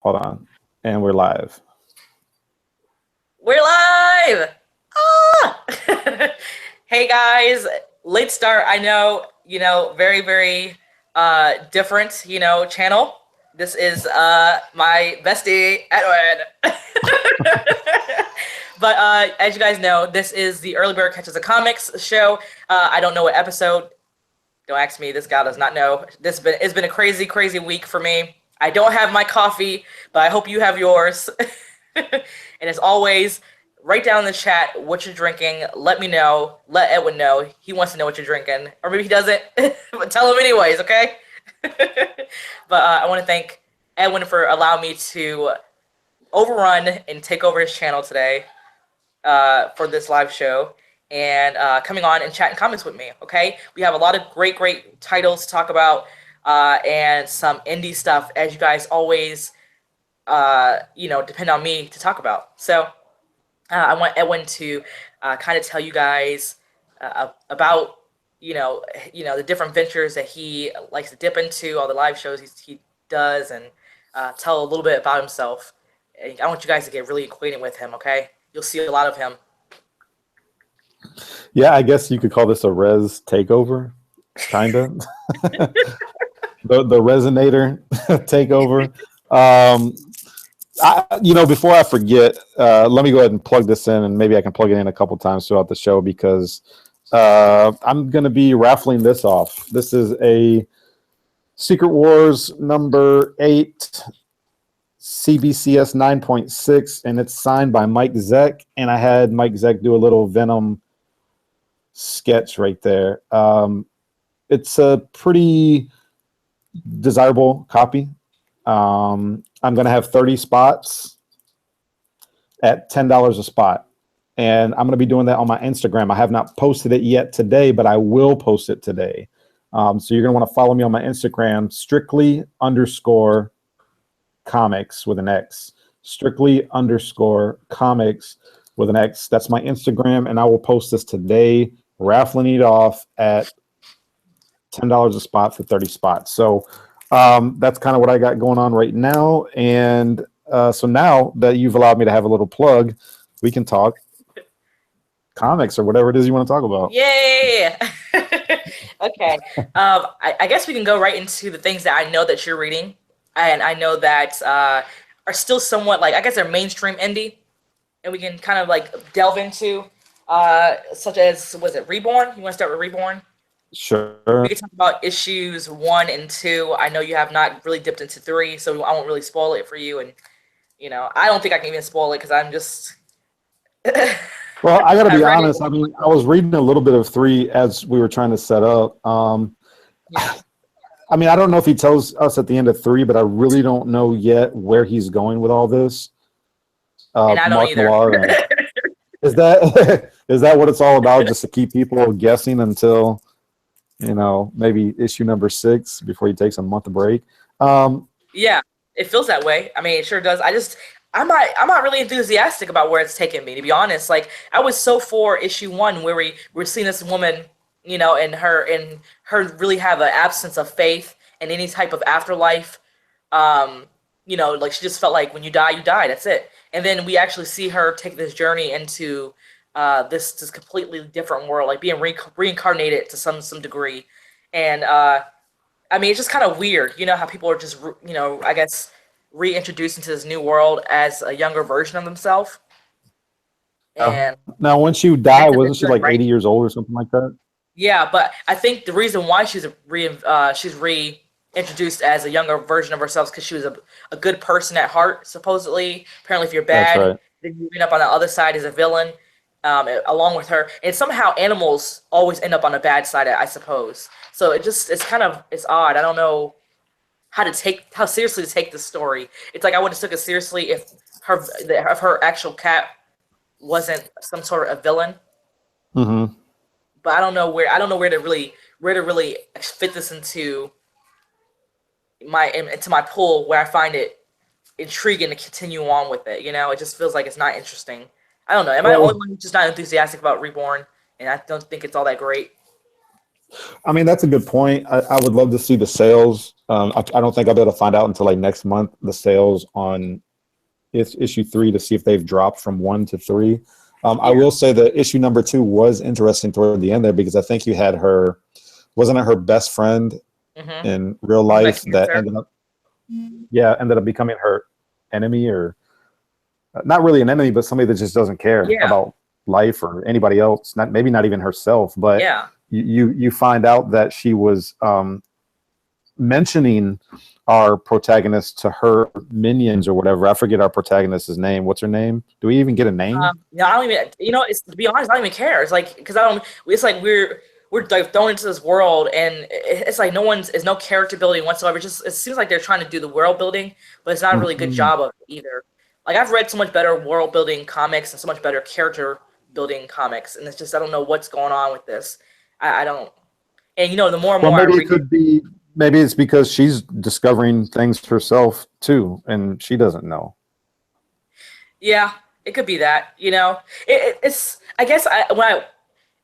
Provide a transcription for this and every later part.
Hold on. And we're live. We're live! Ah! Hey guys, late start. I know, very, very different, channel. This is my bestie, Edwin. But as you guys know, this is the Early Bird Catches the Comics show. I don't know what episode. Don't ask me. This guy does not know. It's been a crazy, crazy week for me. I don't have my coffee, but I hope you have yours. And as always, write down in the chat what you're drinking. Let me know. Let Edwin know. He wants to know what you're drinking. Or maybe he doesn't. But tell him anyways, okay? But I want to thank Edwin for allowing me to overrun and take over his channel today for this live show. And coming on and chatting comics with me, okay? We have a lot of great, great titles to talk about and some indie stuff, as you guys always, depend on me to talk about. So I want Edwin to kind of tell you guys about, the different ventures that he likes to dip into, all the live shows he does, and tell a little bit about himself. I want you guys to get really acquainted with him, okay? You'll see a lot of him. Yeah, I guess you could call this a res takeover, kind of. the resonator takeover. Before I forget, let me go ahead and plug this in, and maybe I can plug it in a couple times throughout the show because I'm going to be raffling this off. This is a Secret Wars number 8. CBCS 9.6, and it's signed by Mike Zeck, and I had Mike Zeck do a little Venom sketch right there. It's a pretty desirable copy. I'm going to have 30 spots at $10 a spot, and I'm going to be doing that on my Instagram. I have not posted it yet today, but I will post it today. So you're going to want to follow me on my Instagram, strictly_comics with an X, strictly_comics with an X. That's my Instagram, and I will post this today, raffling it off at $10 a spot for 30 spots. So that's kind of what I got going on right now. And so now that you've allowed me to have a little plug, we can talk comics or whatever it is you want to talk about. Yeah. Okay. I guess we can go right into the things that I know that you're reading. And I know that are still somewhat I guess they're mainstream indie, and we can kind of delve into such as, was it Reborn? You want to start with Reborn? Sure. We can talk about issues 1 and 2. I know you have not really dipped into 3, so I won't really spoil it for you. And I don't think I can even spoil it because I'm just. Well, I got to be honest. I mean, I was reading a little bit of 3 as we were trying to set up. Yeah. I mean, I don't know if he tells us at the end of 3, but I really don't know yet where he's going with all this. And I don't either. Noir, is that what it's all about? Just to keep people guessing until, maybe issue number 6 before he takes a month of break. Yeah, it feels that way. I mean, it sure does. I'm not really enthusiastic about where it's taking me, to be honest. I was so for issue 1 where we're seeing this woman, and her really have an absence of faith in any type of afterlife. She just felt like when you die, you die. That's it. And then we actually see her take this journey into this completely different world, being reincarnated to some degree. And I mean, it's just kind of weird, how people are just, I guess, reintroduced into this new world as a younger version of themselves. And now, when she died, wasn't she 80 years old or something like that? Yeah, but I think the reason why she's reintroduced as a younger version of herself is because she was a good person at heart, supposedly. Apparently, if you're bad, right, then you end up on the other side as a villain, along with her. And somehow animals always end up on the bad side, I suppose. So it's odd. I don't know how seriously to take this story. It's I would have took it seriously if her actual cat wasn't some sort of a villain. Mm-hmm. But I don't know where to really fit this into my pool where I find it intriguing to continue on with it. It just feels like it's not interesting. I don't know. Am I the only one who's just not enthusiastic about Reborn? And I don't think it's all that great. I mean, that's a good point. I would love to see the sales. I don't think I'll be able to find out until like next month the sales on issue 3 to see if they've dropped from 1 to 3. I will say that issue number 2 was interesting toward the end there because I think you had her, wasn't it her best friend in real life that ended up becoming her enemy, or not really an enemy, but somebody that just doesn't care about life or anybody else. Maybe not even herself, but you find out that she was mentioning our protagonist to her minions or whatever. I forget our protagonist's name. What's her name? Do we even get a name? No, I don't even. It's, to be honest, I don't even care. It's like because I don't. It's like we're like thrown into this world, and it's like there's no character building whatsoever. It seems like they're trying to do the world building, but it's not a really good job of it either. Like I've read so much better world building comics and so much better character building comics, and it's just I don't know what's going on with this. I don't. And the more and more maybe it could be. Maybe it's because she's discovering things herself too, and she doesn't know. Yeah, it could be that. It's. I guess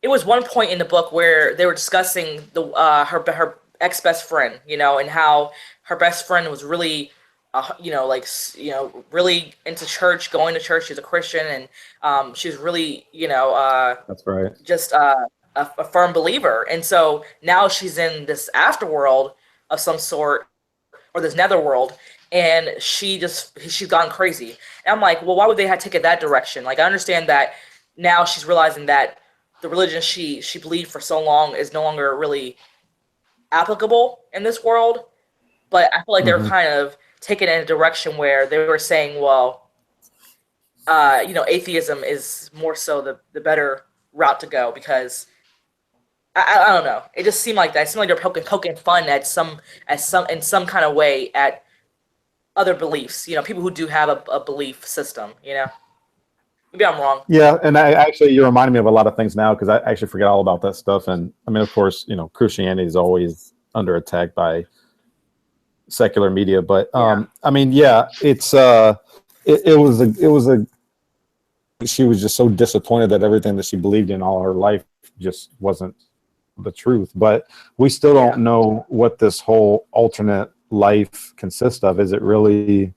it was one point in the book where they were discussing her ex best friend, and how her best friend was really, really into church, going to church. She's a Christian, and she was really, that's right, just a firm believer. And so now she's in this afterworld of some sort, or this netherworld, and she's gone crazy. And I'm like, well, why would they have taken that direction? Like, I understand that now she's realizing that the religion she believed for so long is no longer really applicable in this world. But I feel like they're kind of taking it in a direction where they were saying, well, atheism is more so the better route to go, because I don't know. It just seemed like that. It seemed like they're poking fun in some kind of way at other beliefs. People who do have a belief system. Maybe I'm wrong. Yeah, and you're reminding me of a lot of things now because I actually forget all about that stuff. And I mean, of course, Christianity is always under attack by secular media. But I mean, it's it was a. She was just so disappointed that everything that she believed in all her life just wasn't the truth. But we still don't know what this whole alternate life consists of. Is it really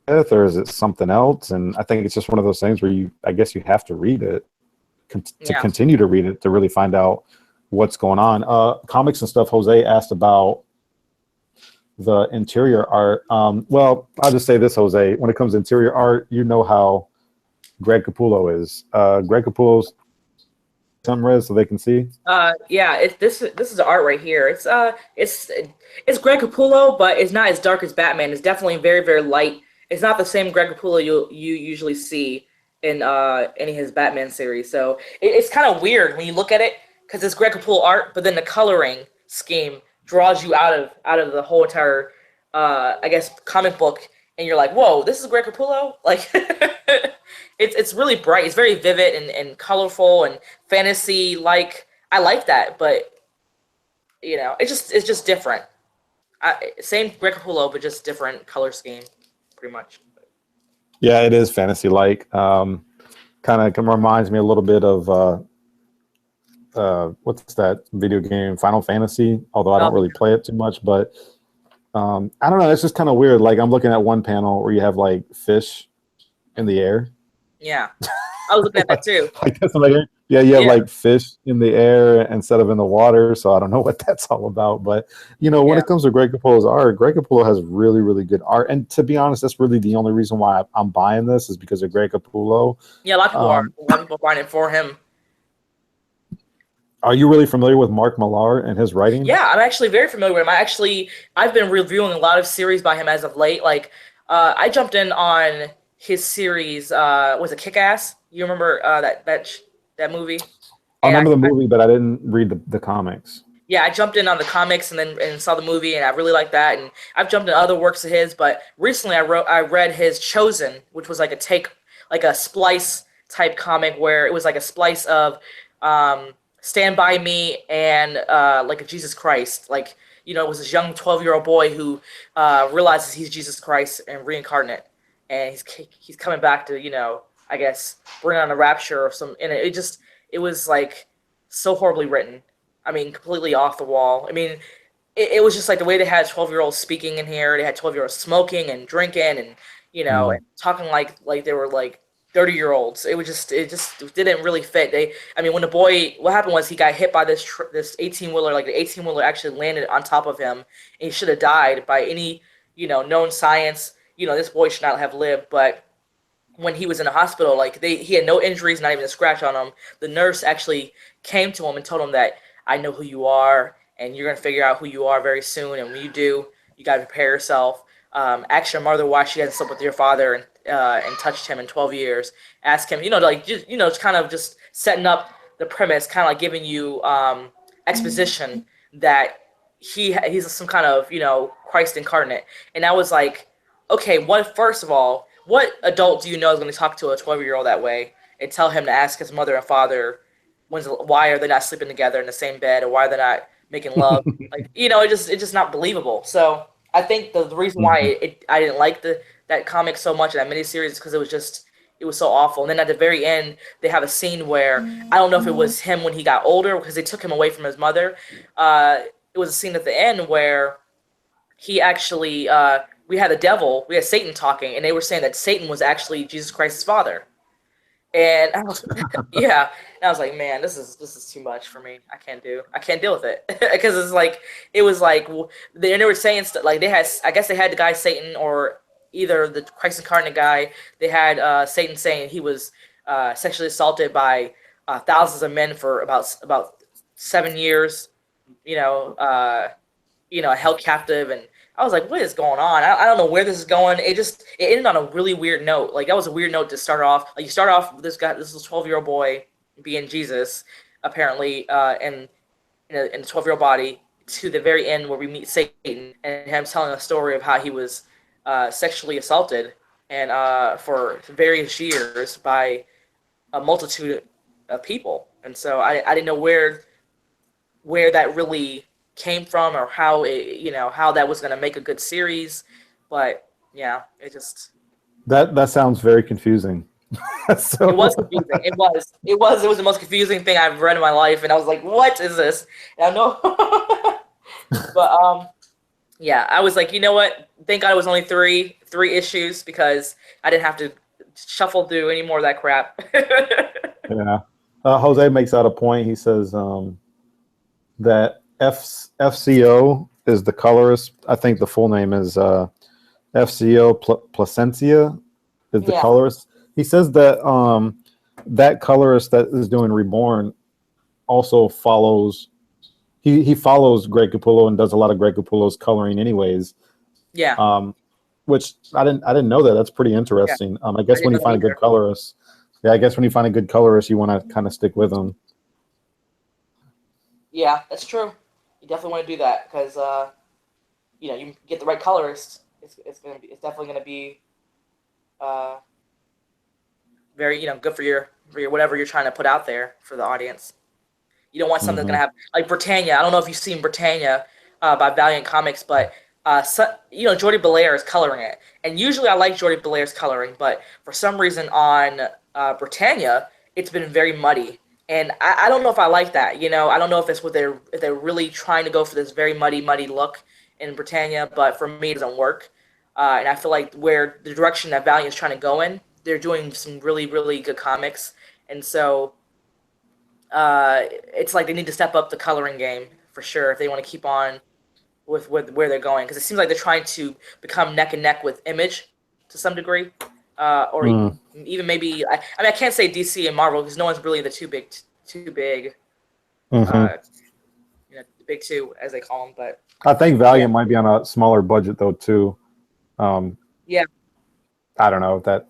death, or is it something else? And I think it's just one of those things where I guess you have to read it to continue to read it to really find out what's going on. Comics and Stuff, Jose asked about the interior art. Well, I'll just say this, Jose, when it comes to interior art, how Greg Capullo is. Greg Capullo's res so they can see. This is the art right here. It's Greg Capullo, but it's not as dark as Batman. It's definitely very, very light. It's not the same Greg Capullo you usually see in any of his Batman series. So it's kind of weird when you look at it, because it's Greg Capullo art, but then the coloring scheme draws you out of the whole entire I guess comic book, and you're like, whoa, this is Greg Capullo? Like it's really bright. It's very vivid and colorful and fantasy like. I like that, but it's just different. Same Greg Capullo, but just different color scheme, pretty much. Yeah, it is fantasy like. Kind of reminds me a little bit of what's that video game, Final Fantasy, although I don't really play it too much, but I don't know, it's just kind of weird. Like, I'm looking at one panel where you have like fish in the air. Yeah, I was looking at that too. You have like fish in the air instead of in the water, so I don't know what that's all about. But when it comes to Greg Capullo's art, Greg Capullo has really, really good art, and to be honest, that's really the only reason why I'm buying this is because of Greg Capullo. Yeah, a lot of people buying it for him. Are you really familiar with Mark Millar and his writing? Yeah, I'm actually very familiar with him. I've been reviewing a lot of series by him as of late. Like, I jumped in on his series, was it Kick-Ass? You remember that movie? I remember the movie, but I didn't read the comics. Yeah, I jumped in on the comics and saw the movie, and I really liked that. And I've jumped in other works of his, but recently I read his Chosen, which was like a splice type comic where it was like a splice of Stand By Me and like a Jesus Christ. Like, it was this young 12-year-old boy who realizes he's Jesus Christ and reincarnate, and he's coming back to I guess bring on a rapture or some. And it was like so horribly written. I mean, completely off the wall. I mean, it was just like the way they had 12-year-olds speaking in here. They had 12-year-olds smoking and drinking and, and talking like they were like 30-year-olds. It just didn't really fit. I mean, when the boy, what happened was he got hit by this 18-wheeler. Like the 18-wheeler actually landed on top of him, and he should have died by any, known science. This boy should not have lived. But when he was in the hospital, like he had no injuries, not even a scratch on him. The nurse actually came to him and told him that, I know who you are, and you're gonna figure out who you are very soon. And when you do, you gotta prepare yourself. Ask your mother why she hasn't slept with your father and touched him in 12 years. Ask him, just kind of just setting up the premise, kind of like giving you exposition that he's some kind of Christ incarnate. And I was like, okay, first of all, what adult do you know is going to talk to a 12-year-old that way and tell him to ask his mother and father why are they not sleeping together in the same bed, or why they're not making love? Like, it's just not believable. So I think the reason why I didn't like that comic so much, that miniseries, is because it was so awful. And then at the very end, they have a scene where I don't know if it was him when he got older, because they took him away from his mother. It was a scene at the end where he actually we had Satan talking, and they were saying that Satan was actually Jesus Christ's father. And I was, yeah, and I was like, man, this is too much for me. I can't deal with it, because it was like they were saying stuff like I guess they had the guy Satan, or either the Christ incarnate guy. They had Satan saying he was sexually assaulted by thousands of men for about 7 years, held captive. And I was like, what is going on? I don't know where this is going. It ended on a really weird note. Like, that was a weird note to start off. Like, you start off with this 12-year-old boy being Jesus, apparently, in a 12-year-old body, to the very end where we meet Satan and him telling a story of how he was sexually assaulted and for various years by a multitude of people. And so I didn't know where that really came from, or how how that was going to make a good series. But yeah, that sounds very confusing. So... It was confusing. It was the most confusing thing I've read in my life, and I was like, what is this? And I know. But yeah, I was like, you know what, thank God it was only three issues, because I didn't have to shuffle through any more of that crap. Yeah. Jose makes out a point. He says that FCO is the colorist. I think the full name is FCO Placencia is the colorist. He says that that colorist that is doing Reborn also follows. He follows Greg Capullo and does a lot of Greg Capullo's coloring, anyways. Yeah. Which I didn't know that. That's pretty interesting. I guess when you find a good colorist, when you find a good colorist, you want to kind of stick with them. Yeah, that's true. You definitely want to do that, because you get the right colorist. It's definitely gonna be very good for your whatever you're trying to put out there for the audience. You don't want something that's gonna have, like, Britannia. I don't know if you've seen Britannia by Valiant Comics, but Jordi Belair is coloring it, and usually I like Jordi Belair's coloring, but for some reason on Britannia, it's been very muddy. And I don't know if I like that, I don't know if it's if they're really trying to go for this very muddy look in Britannia, but for me it doesn't work. And I feel like where the direction that Valiant is trying to go in, they're doing some really, really good comics. And so it's like they need to step up the coloring game for sure if they want to keep on with where they're going, because it seems like they're trying to become neck and neck with Image to some degree. Or even maybe I can't say DC and Marvel, because no one's really the too big, the big two as they call them. But I think Valiant might be on a smaller budget though too. Yeah, I don't know if that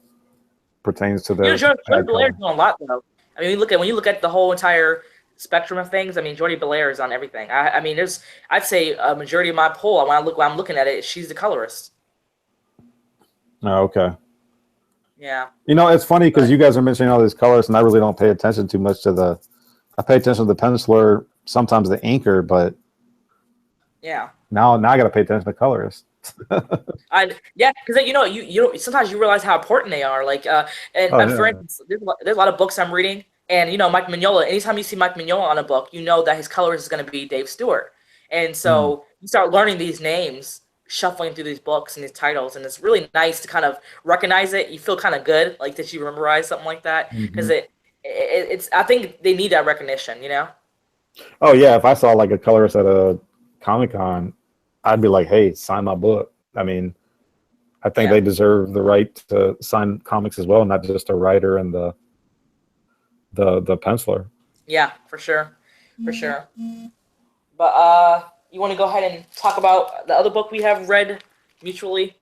pertains to their. Jordi Belair's doing a lot though. I mean, when you look at the whole entire spectrum of things, I mean, Jordi Belair is on everything. I mean, I'd say a majority of my poll, when I'm looking at it, she's the colorist. Oh, okay. Yeah. It's funny because you guys are mentioning all these colors, and I really don't pay attention too much to I pay attention to the penciler, sometimes the inker, but yeah. Now I got to pay attention to the colorist. Because sometimes you realize how important they are. Like, for instance, there's a lot of books I'm reading And Mike Mignola. Anytime you see Mike Mignola on a book, you know that his colorist is going to be Dave Stewart. And so you start learning these names, shuffling through these books and these titles, and it's really nice to kind of recognize it. You feel kind of good, like that you memorize something like that, because it's. I think they need that recognition, Oh yeah, if I saw like a colorist at a Comic-Con, I'd be like, hey, sign my book. I mean, I think they deserve the right to sign comics as well, not just a writer and the penciler. Yeah, for sure, for sure. But you want to go ahead and talk about the other book we have read mutually?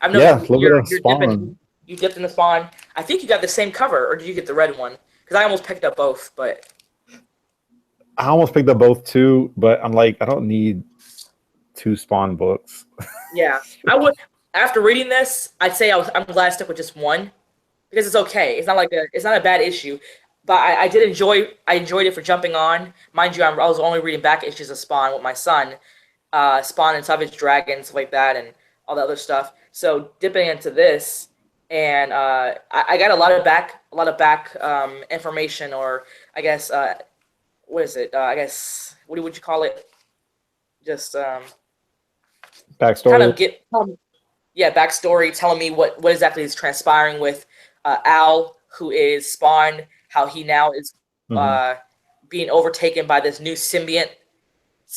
I know a little bit of Spawn. You dipped in the Spawn. I think you got the same cover, or did you get the red one? Because I almost picked up both, but I almost picked up both too, but I'm like, I don't need 2 Spawn books. Yeah, I would. After reading this, I'd say I'm glad I stuck with just one, because it's okay. It's not a bad issue, but I enjoyed it for jumping on. Mind you, I was only reading back issues of Spawn with my son, Spawn and Savage Dragon, stuff like that, and all the other stuff. So dipping into this, and I got a lot of back information, or I guess what is it? I guess what would you call it? Just backstory. Kind of backstory, telling me what exactly is transpiring with Al, who is Spawn, how he now is being overtaken by this new symbiote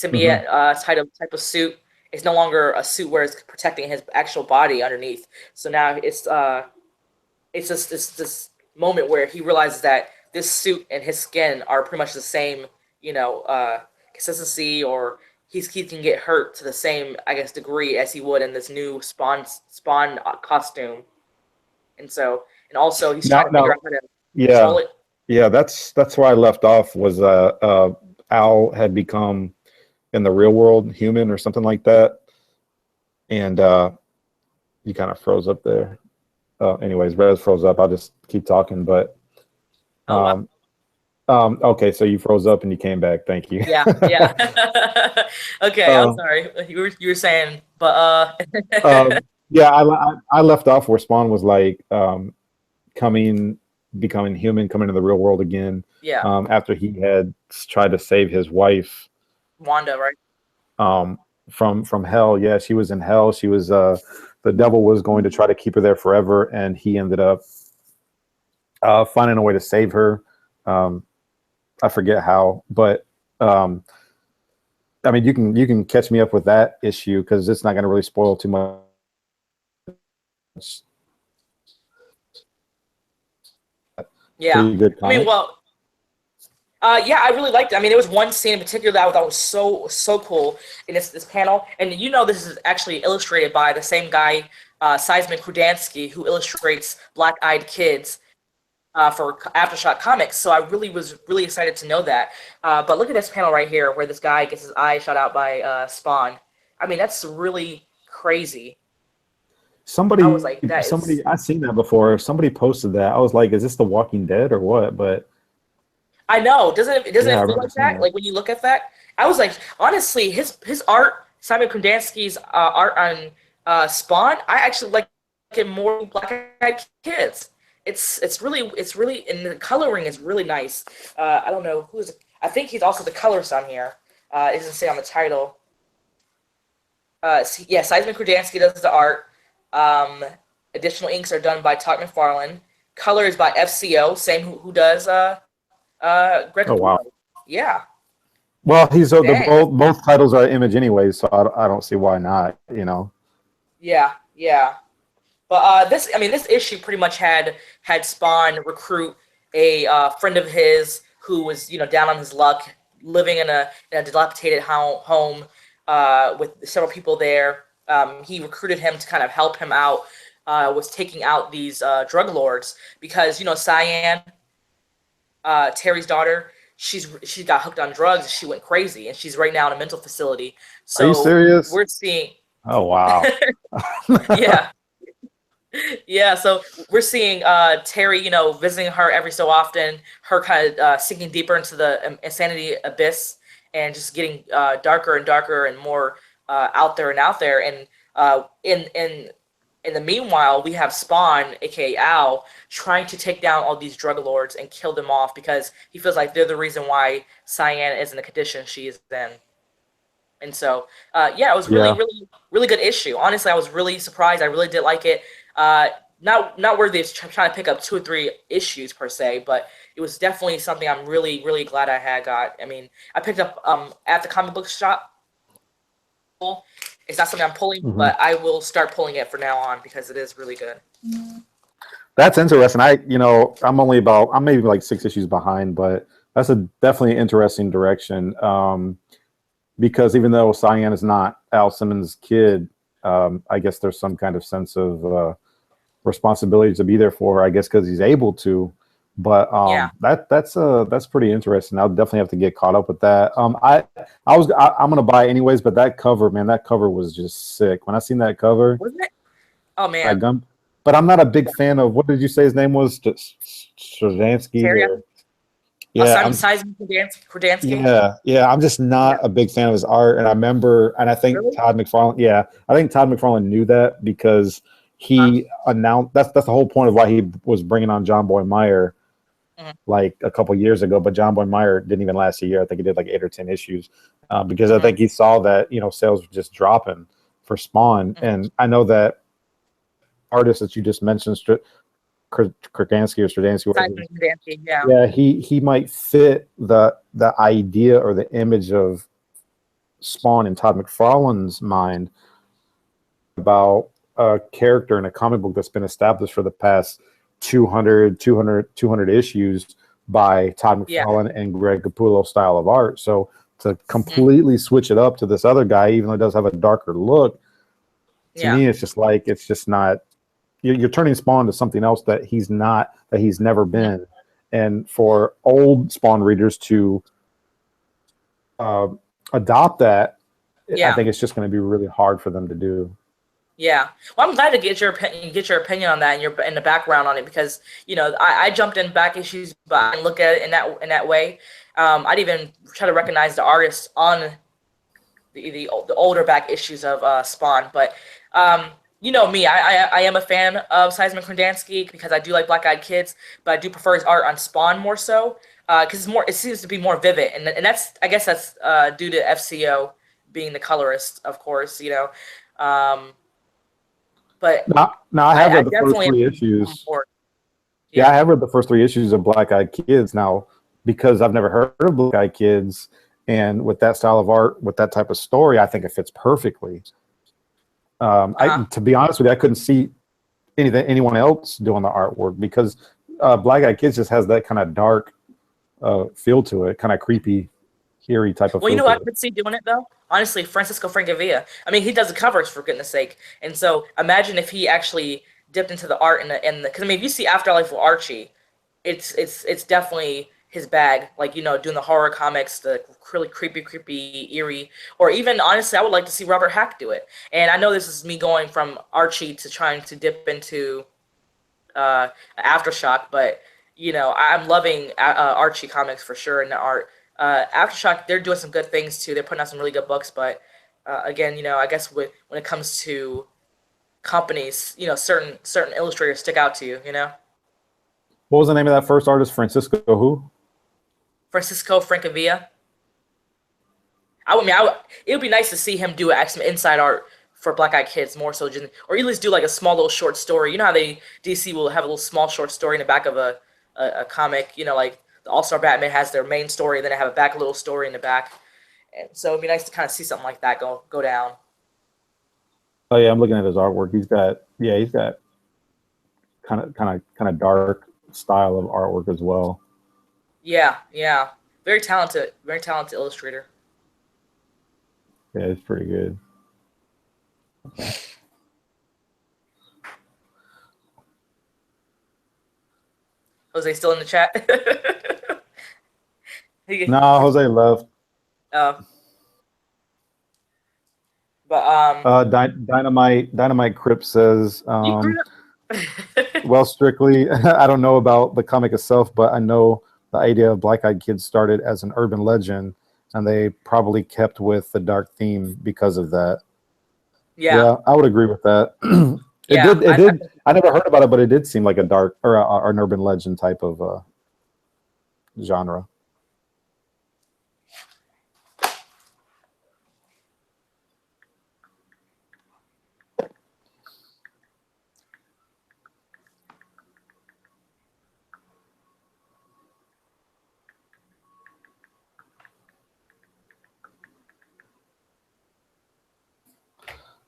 type of suit. It's no longer a suit where it's protecting his actual body underneath. So now it's just this moment where he realizes that this suit and his skin are pretty much the same, consistency, or he can get hurt to the same, I guess, degree as he would in this new Spawn costume. And also he's trying to figure out how to control it. Yeah, that's where I left off, was Al had become, in the real world, human or something like that. And you kind of froze up there. Anyways, Rez froze up. I'll just keep talking, but okay, so you froze up and you came back. Thank you. Yeah. Okay, I'm sorry. You were saying, but yeah, I left off where Spawn was like becoming human, coming to the real world again. Yeah. After he had tried to save his wife, Wanda, right? From hell. Yeah, she was in hell. She was the devil was going to try to keep her there forever, and he ended up finding a way to save her. I forget how, but I mean, you can catch me up with that issue, because it's not going to really spoil too much. Yeah. Pretty good comic. I mean, well, yeah, I really liked it. I mean, there was one scene in particular that I thought was so cool in this panel, and this is actually illustrated by the same guy, Seisman Krudansky, who illustrates Black Eyed Kids for Aftershock Comics. So I was really excited to know that. But look at this panel right here, where this guy gets his eye shot out by Spawn. I mean, that's really crazy. Somebody, I was like, I've seen that before. Somebody posted that. I was like, is this The Walking Dead or what? But I know, doesn't it feel like that? Like when you look at that, I was like, honestly, his art, Simon Krudansky's art on Spawn, I actually like it more than Black Eyed Kids. It's really, and the coloring is really nice. I don't know I think he's also the colorist on here. It doesn't say on the title. Yeah, Seisman Krudansky does the art. Additional inks are done by toddmcfarlane. Color is by FCO, same who does gregcapullo. Oh wow. Yeah. Well, both titles are Image anyway, so I don't see why not. Yeah. But this issue pretty much had Spawn recruit a friend of his who was down on his luck, living in a dilapidated home with several people there. He recruited him to kind of help him out, was taking out these drug lords, because Cyan, Terry's daughter, she got hooked on drugs. She went crazy, and she's right now in a mental facility. So are you serious? We're seeing. Oh wow. Yeah. So we're seeing Terry, visiting her every so often. Her kind of sinking deeper into the insanity abyss, and just getting darker and darker and more out there. And in in the meanwhile, we have Spawn, aka Al, trying to take down all these drug lords and kill them off because he feels like they're the reason why Cyan is in the condition she is in. And so, yeah, it was really, really, really good issue. Honestly, I was really surprised. I really did like it. Not worthy of trying to pick up 2 or 3 issues per se, but it was definitely something I'm really, really glad I had got. I mean, I picked up at the comic book shop. It's not something I'm pulling, but I will start pulling it from now on because it is really good. That's interesting. I'm maybe like 6 issues behind, but that's definitely interesting direction. Because even though Cyan is not Al Simmons' kid, I guess there's some kind of sense of responsibility to be there for her, I guess, because he's able to. But that's pretty interesting. I'll definitely have to get caught up with that. I'm gonna buy it anyways, but that cover was just sick. When I seen that cover, wasn't it? Oh man! But I'm not a big fan of, what did you say his name was? Straczynski? Yeah, Simon Kordansky. Yeah. I'm just not a big fan of his art, and I think Todd McFarlane. Yeah, I think Todd McFarlane knew that because he announced that's the whole point of why he was bringing on John Boy Meyer like a couple years ago. But John Boy Meyer didn't even last a year. I think he did like 8 or 10 issues because I think he saw that sales were just dropping for Spawn, and I know that artist that you just mentioned, Kordansky or Straczynski, yeah, he might fit the idea or the image of Spawn in Todd McFarlane's mind about a character in a comic book that's been established for the past 200 issues by Todd McFarlane and Greg Capullo style of art. So to completely switch it up to this other guy, even though it does have a darker look, to me it's just not. You're turning Spawn to something else that he's not, that he's never been. And for old Spawn readers to adopt that, I think it's just going to be really hard for them to do. Yeah, well, I'm glad to get your opinion on that and in the background on it, because I jumped in back issues, but I didn't look at it in that way. I'd even try to recognize the artists on the older back issues of Spawn, but. You know me, I am a fan of Simon Kordansky because I do like Black Eyed Kids, but I do prefer his art on Spawn more so because it seems to be more vivid, and I guess that's due to FCO being the colorist, of course, But now I have read the first 3 issues. I have read the first 3 issues of Black Eyed Kids now because I've never heard of Black Eyed Kids, and with that style of art, with that type of story, I think it fits perfectly. To be honest with you, I couldn't see anyone else doing the artwork because Black Eyed Kids just has that kind of dark feel to it, kind of creepy, eerie type of. Well, you know, I could see doing it though. Honestly, Francisco Francavilla. I mean, he does the covers for goodness sake, and so imagine if he actually dipped into the art and because I mean, if you see Afterlife with Archie, it's definitely his bag, like doing the horror comics, the really creepy, eerie, or even honestly, I would like to see Robert Hack do it. And I know this is me going from Archie to trying to dip into Aftershock, but I'm loving Archie comics for sure, and the art. Aftershock, they're doing some good things too. They're putting out some really good books, but again, I guess when it comes to companies, certain illustrators stick out to you, What was the name of that first artist? Francisco who? Francisco Francavilla. It would be nice to see him do some inside art for Black Eyed Kids more so, or at least do like a small little short story. You know how DC will have a little small short story in the back of a comic. Like the All-Star Batman has their main story, and then they have a back little story in the back. And so it'd be nice to kind of see something like that go down. Oh yeah, I'm looking at his artwork. He's got kind of dark style of artwork as well. Yeah. Very talented illustrator. Yeah, it's pretty good. Okay. Jose still in the chat? No, Jose left. But Dynamite Crip says, well, strictly, I don't know about the comic itself, but I know the idea of Black Eyed Kids started as an urban legend, and they probably kept with the dark theme because of that. Yeah, I would agree with that. It Yeah, did. It did. I never heard about it, but it did seem like a dark or an urban legend type of genre.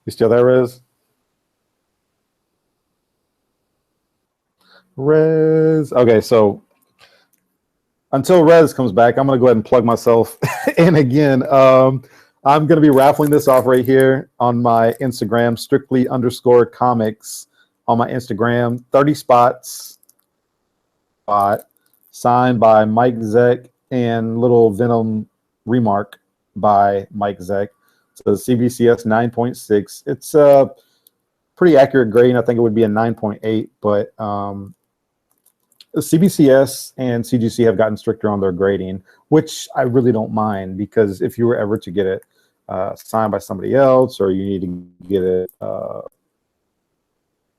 You still there, Rez? Rez. Okay, so until Rez comes back, I'm going to go ahead and plug myself in again. I'm going to be raffling this off right here on my Instagram, strictly_comics on my Instagram. 30 spots, signed by Mike Zeck and little Venom remark by Mike Zeck. So CBCS 9.6. It's a pretty accurate grading. I think it would be a 9.8, but CBCS and CGC have gotten stricter on their grading, which I really don't mind, because if you were ever to get it signed by somebody else, or you need to get it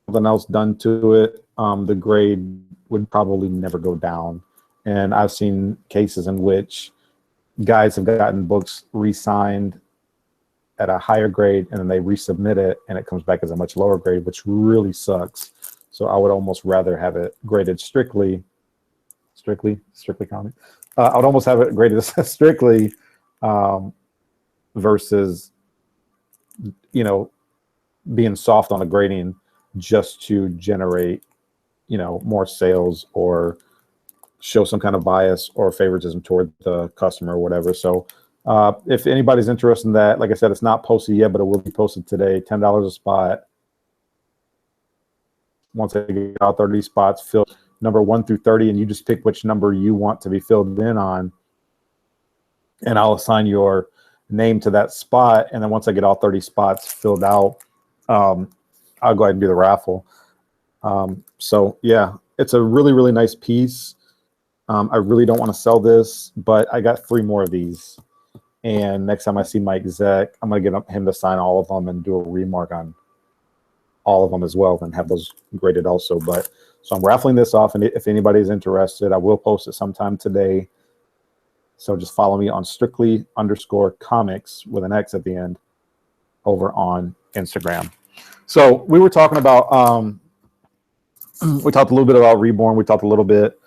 something else done to it, the grade would probably never go down. And I've seen cases in which guys have gotten books re-signed at a higher grade, and then they resubmit it and it comes back as a much lower grade, which really sucks. So I would almost rather have it graded strictly comic. I would almost have it graded strictly versus, you know, being soft on the grading just to generate, you know, more sales or show some kind of bias or favoritism toward the customer or whatever. So if anybody's interested in that, like I said, it's not posted yet, but it will be posted today. $10 a spot. Once I get out 30 spots, fill number 1 through 30, and you just pick which number you want to be filled in on, and I'll assign your name to that spot. And then once I get all 30 spots filled out, I'll go ahead and do the raffle. So yeah, it's a really, really nice piece. I really don't want to sell this, but I got 3 more of these. And next time I see Mike Zeck, I'm going to get him to sign all of them and do a remark on all of them as well, and have those graded also. But so I'm raffling this off, and if anybody's interested, I will post it sometime today. So just follow me on strictly_comics with an X at the end over on Instagram. So we were talking about, we talked a little bit about Reborn. We talked a little bit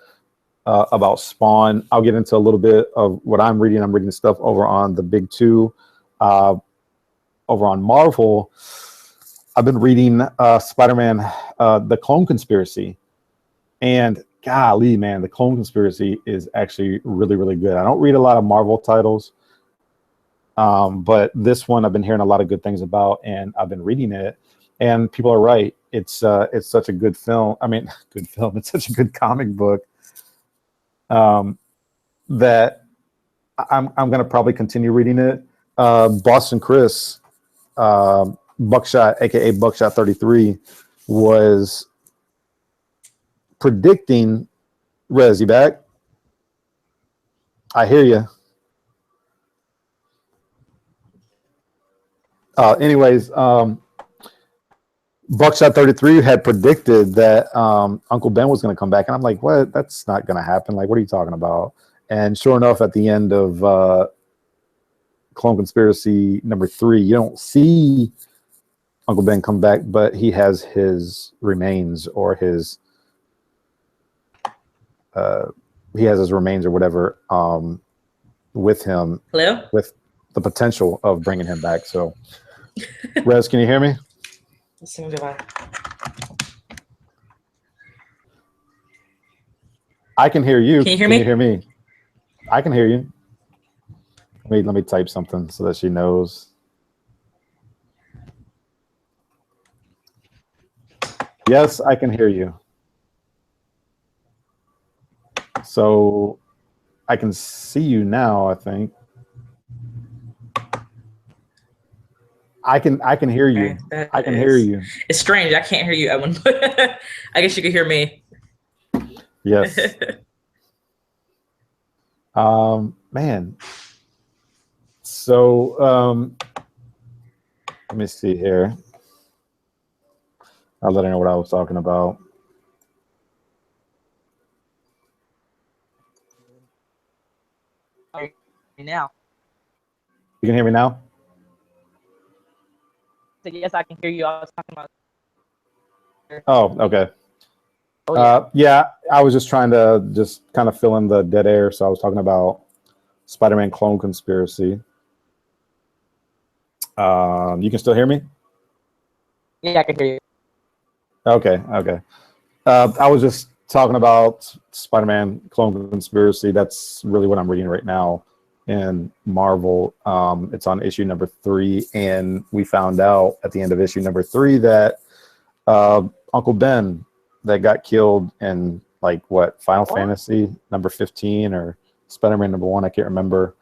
about Spawn. I'll get into a little bit of what I'm reading. I'm reading stuff over on the Big Two. Over on Marvel, I've been reading Spider-Man, The Clone Conspiracy. And golly, man, The Clone Conspiracy is actually really, really good. I don't read a lot of Marvel titles, but this one I've been hearing a lot of good things about, and I've been reading it. And people are right. It's such a good film. I mean, good film. It's such a good comic book that I'm going to probably continue reading it. Boston Chris, Buckshot, aka Buckshot 33, was predicting. Rez, you back? I hear you. Anyways, Buckshot 33 had predicted that Uncle Ben was going to come back, and I'm like, what? That's not going to happen. Like, what are you talking about? And sure enough, at the end of Clone Conspiracy number 3, you don't see Uncle Ben come back, but he has his remains, or his he has his remains or whatever with him. Hello? With the potential of bringing him back. So, Rez, can you hear me? Let's see, goodbye. I can hear you. Can you hear me? Can you hear me? I can hear you. Let me type something so that she knows. Yes, I can hear you. So I can see you now, I think. I can hear you. Okay, I can hear you. It's strange. I can't hear you, Edwin. I guess you could hear me. Yes. Man. So let me see here. I'll let her know what I was talking about. Now. You can hear me now? So yes, I can hear you. I was talking about. Oh, okay. Oh, yeah. Yeah, I was just trying to just kind of fill in the dead air. So I was talking about Spider-Man clone conspiracy. You can still hear me? Yeah, I can hear you. Okay. I was just talking about Spider-Man clone conspiracy. That's really what I'm reading right now in Marvel. It's on issue number 3, and we found out at the end of issue number 3 that Uncle Ben that got killed in like what Final Fantasy number 15 or Spider-Man number 1, I can't remember,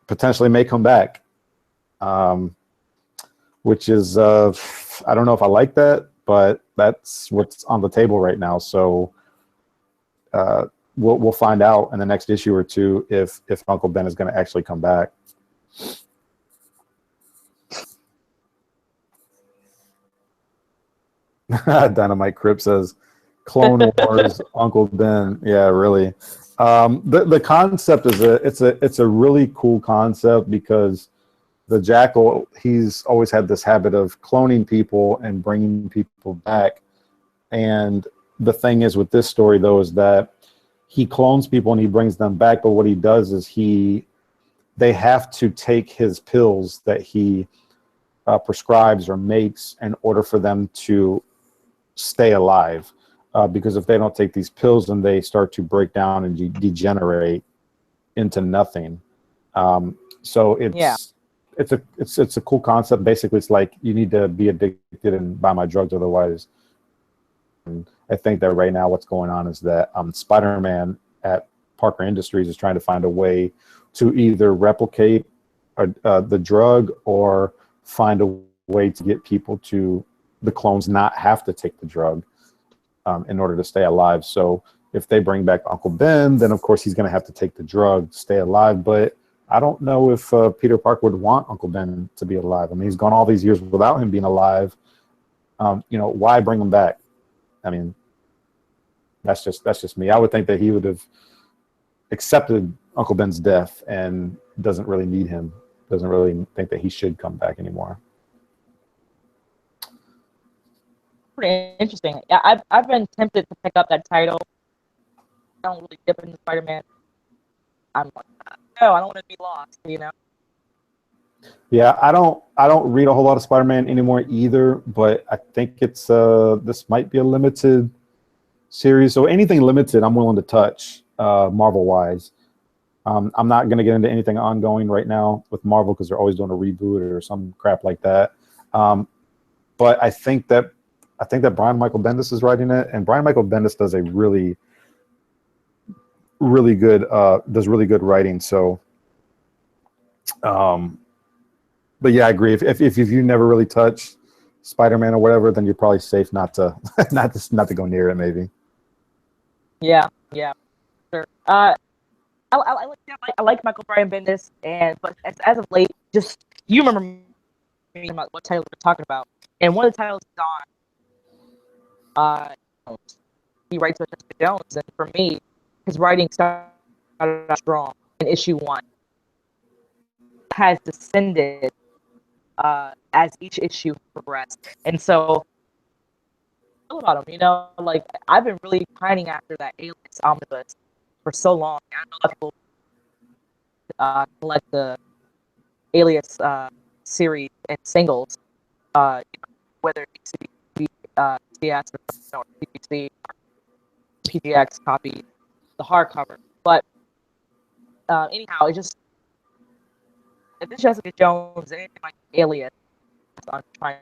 potentially may come back, which is I don't know if I like that, but that's what's on the table right now. So we'll find out in the next issue or 2 if Uncle Ben is going to actually come back. Dynamite Crip says, "Clone Wars, Uncle Ben." Yeah, really. The concept is it's a really cool concept because the Jackal, he's always had this habit of cloning people and bringing people back. And the thing is with this story though is that he clones people and he brings them back, but what he does is they have to take his pills that he prescribes or makes in order for them to stay alive, because if they don't take these pills, then they start to break down and degenerate into nothing. So it's a cool concept. Basically, it's like you need to be addicted and buy my drugs, otherwise. And I think that right now what's going on is that Spider-Man at Parker Industries is trying to find a way to either replicate the drug or find a way to get people to the clones not have to take the drug in order to stay alive. So if they bring back Uncle Ben, then of course he's going to have to take the drug to stay alive. But I don't know if Peter Parker would want Uncle Ben to be alive. I mean, he's gone all these years without him being alive. Why bring him back? I mean, that's just me. I would think that he would have accepted Uncle Ben's death and doesn't really need him. Doesn't really think that he should come back anymore. Pretty interesting. Yeah, I've been tempted to pick up that title. I don't really dip into Spider-Man. I'm like, no, I don't want to be lost, you know. Yeah, I don't read a whole lot of Spider-Man anymore either, but I think it's this might be a limited series. So anything limited, I'm willing to touch, Marvel-wise. I'm not going to get into anything ongoing right now with Marvel because they're always doing a reboot or some crap like that. But I think that Brian Michael Bendis is writing it, and Brian Michael Bendis does a really good writing. So, but yeah, I agree. If you never really touch Spider-Man or whatever, then you're probably safe not to not to go near it. Maybe. Yeah, sure. I like Michael Brian Bendis, but as of late, just you remember me about what title we're talking about, and one of the titles is on. He writes with Jessica Jones, and for me, his writing started out strong in issue 1, has descended as each issue progressed, and so about him, like I've been really pining after that Alias omnibus for so long. I know people collect the Alias series and singles, whether it be CBS or CBC, PGX copy, the hardcover. But anyhow, if it's Jessica Jones, anything like Alias, I'm trying.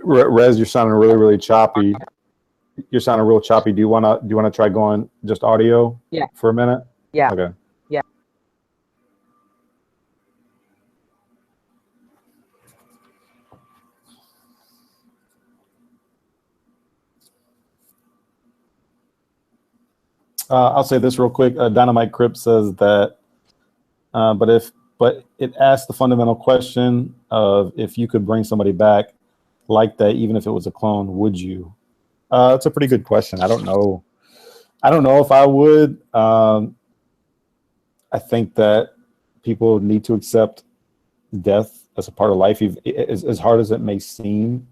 Rez, you're sounding really choppy. You're sounding real choppy. Do you wanna try going just audio? Yeah. For a minute? Yeah. Okay. Yeah. I'll say this real quick. Dynamite Crip says that, but it asks the fundamental question of if you could bring somebody back, like that, even if it was a clone? Would you? It's a pretty good question. I don't know. I don't know if I would. I think that people need to accept death as a part of life, as hard as it may seem.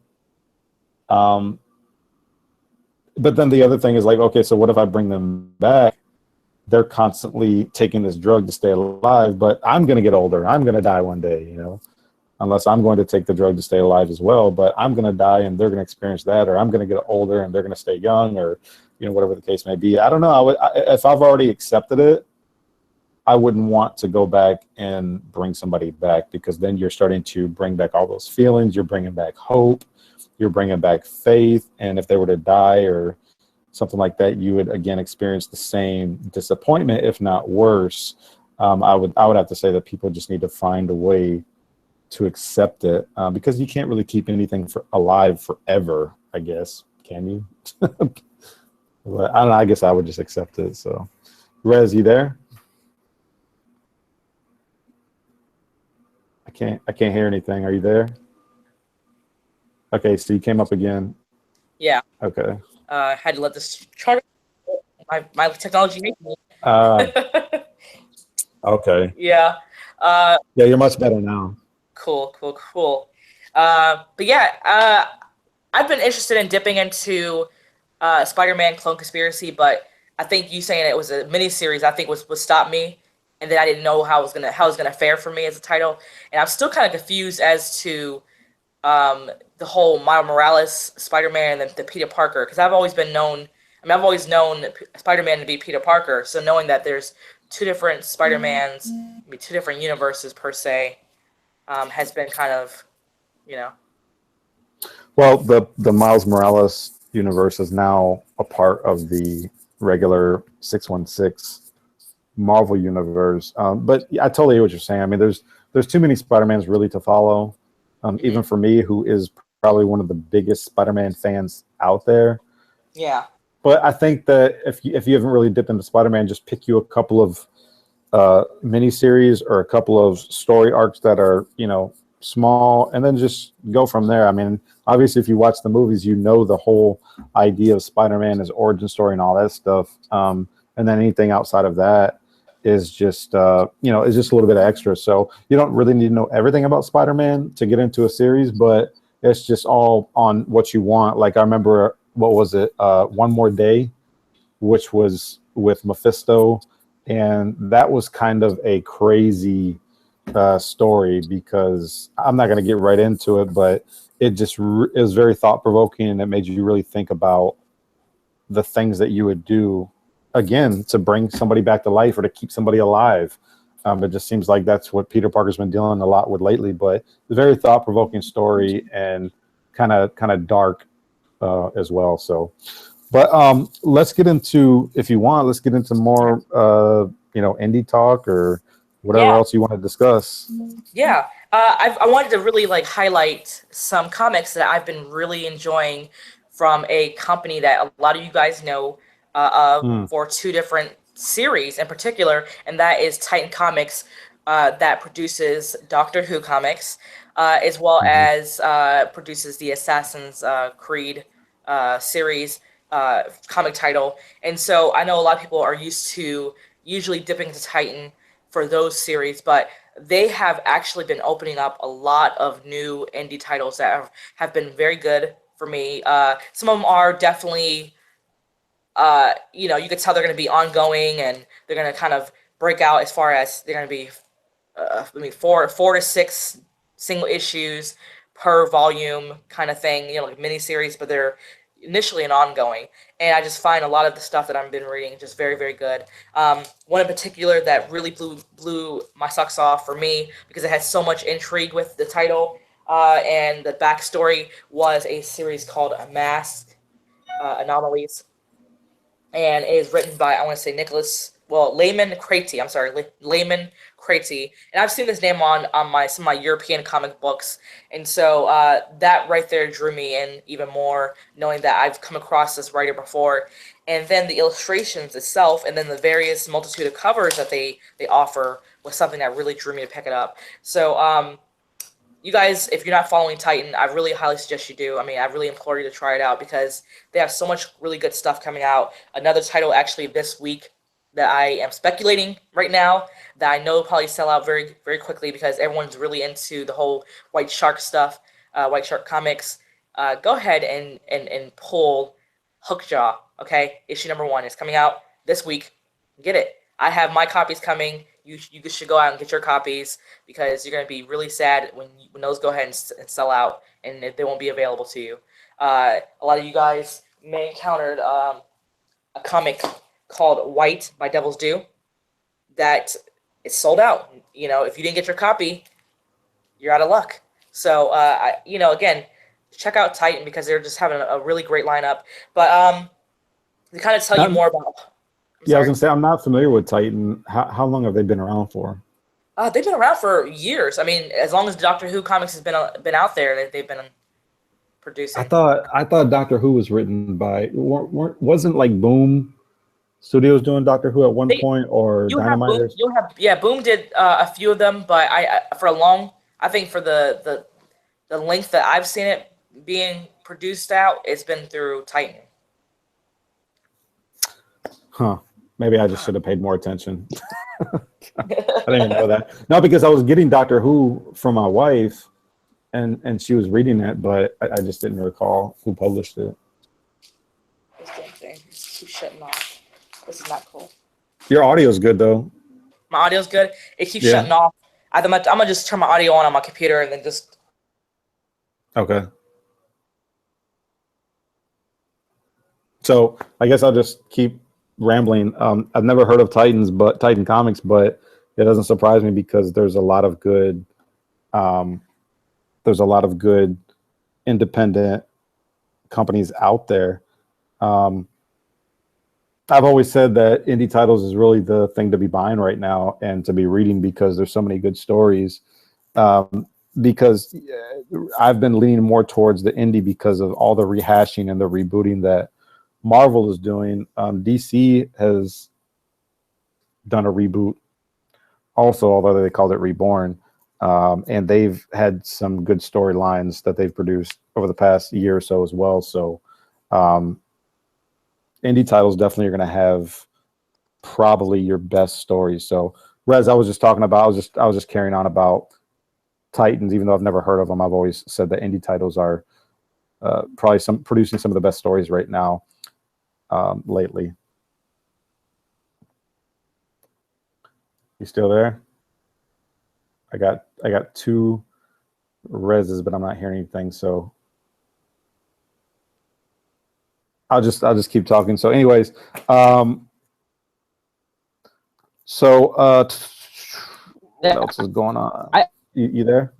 But then the other thing is like, okay, so what if I bring them back? They're constantly taking this drug to stay alive, but I'm going to get older. I'm going to die one day, you know, unless I'm going to take the drug to stay alive as well. But I'm going to die and they're going to experience that, or I'm going to get older and they're going to stay young, or, you know, whatever the case may be. I don't know. If I've already accepted it, I wouldn't want to go back and bring somebody back, because then you're starting to bring back all those feelings. You're bringing back hope. You're bringing back faith. And if they were to die or something like that, you would again experience the same disappointment, if not worse. I would have to say that people just need to find a way to accept it, because you can't really keep anything alive forever, I guess. Can you? But I don't know. I guess I would just accept it. So, Rez, you there? I can't hear anything. Are you there? Okay, so you came up again. Yeah. Okay. Had to let this chart. My technology made me. Okay. Yeah. Yeah, you're much better now. Cool. But yeah, I've been interested in dipping into Spider-Man Clone Conspiracy, but I think you saying it was a mini-series, I think what stopped me. And then I didn't know how it was gonna fare for me as a title, and I'm still kind of confused as to the whole Miles Morales Spider-Man and the Peter Parker, because I've always known Spider-Man to be Peter Parker. So knowing that there's two different Spider-Mans, two different universes per se, has been kind of, you know. Well, the Miles Morales universe is now a part of the regular 616 Marvel universe, but I totally hear what you're saying. I mean, there's too many Spider-Mans really to follow, even for me, who is probably one of the biggest Spider-Man fans out there. Yeah. But I think that if you haven't really dipped into Spider-Man, just pick you a couple of miniseries or a couple of story arcs that are, you know, small, and then just go from there. I mean, obviously, if you watch the movies, you know the whole idea of Spider-Man, his origin story, and all that stuff. And then anything outside of that is just is just a little bit extra. So you don't really need to know everything about Spider-Man to get into a series, but it's just all on what you want. Like I remember, what was it, One More Day, which was with Mephisto, and that was kind of a crazy story, because I'm not going to get right into it, but it just it was very thought-provoking, and it made you really think about the things that you would do, again, to bring somebody back to life or to keep somebody alive. It just seems like that's what Peter Parker's been dealing a lot with lately. But it's a very thought-provoking story, and kind of dark as well. So, but let's get into, if you want, let's get into more indie talk or whatever else you want to discuss. Yeah, I wanted to really highlight some comics that I've been really enjoying from a company that a lot of you guys know for two different series in particular, and that is Titan Comics, that produces Doctor Who comics, as well as produces the Assassin's Creed series comic title. And so I know a lot of people are used to usually dipping into Titan for those series, but they have actually been opening up a lot of new indie titles that have been very good for me. Some of them are definitely, you could tell they're going to be ongoing, and they're going to kind of break out as far as they're going to be 4 to 6 single issues per volume kind of thing, like miniseries, but they're initially an ongoing. And I just find a lot of the stuff that I've been reading just very, very good. One in particular that really blew my socks off for me, because it had so much intrigue with the title and the backstory, was a series called Masked Anomalies. And it is written by, I want to say, Layman Craty. I'm sorry, Layman Craty. And I've seen this name on some of my European comic books. And so that right there drew me in even more, knowing that I've come across this writer before. And then the illustrations itself, and then the various multitude of covers that they offer, was something that really drew me to pick it up. So, you guys, if you're not following Titan, I really highly suggest you do. I mean, I really implore you to try it out because they have so much really good stuff coming out. Another title actually this week that I am speculating right now that I know will probably sell out very, very quickly because everyone's really into the whole White Shark stuff, White Shark comics. Go ahead and pull Hookjaw, okay? Issue number 1 is coming out this week. Get it. I have my copies coming. You should go out and get your copies because you're going to be really sad when those go ahead and sell out and they won't be available to you. A lot of you guys may encountered a comic called White by Devil's Due that is sold out. You know, if you didn't get your copy, you're out of luck. So, you know, again, check out Titan because they're just having a really great lineup. But to kind of tell you more about... Yeah, I was going to say, I'm not familiar with Titan. How long have they been around for? They've been around for years. I mean, as long as Doctor Who comics has been out there, they've been producing. I thought Doctor Who was written by... Wasn't like Boom Studios doing Doctor Who at one point, or Dynamite? Boom did a few of them, but I think for the length that I've seen it being produced out, it's been through Titan. Huh. Maybe I just should have paid more attention. I didn't even know that. No, because I was getting Doctor Who from my wife, and she was reading it, but I just didn't recall who published it. This damn thing keeps shutting off. This is not cool. Your audio's good, though. My audio's good? It keeps shutting off. I'm going to just turn my audio on my computer and then just... Okay. So I guess I'll just keep rambling. I've never heard of Titan Comics, but it doesn't surprise me because there's a lot of good independent companies out there. I've always said that indie titles is really the thing to be buying right now and to be reading because there's so many good stories. Because I've been leaning more towards the indie because of all the rehashing and the rebooting that Marvel is doing. DC has done a reboot also, although they called it Reborn. And they've had some good storylines that they've produced over the past year or so as well. So indie titles definitely are going to have probably your best stories. So Rez, I was just carrying on about Titans, even though I've never heard of them. I've always said that indie titles are probably producing some of the best stories right now lately. You still there? I got 2 Rezes, but I'm not hearing anything, so I'll just keep talking. So anyways, what else is going on? You there?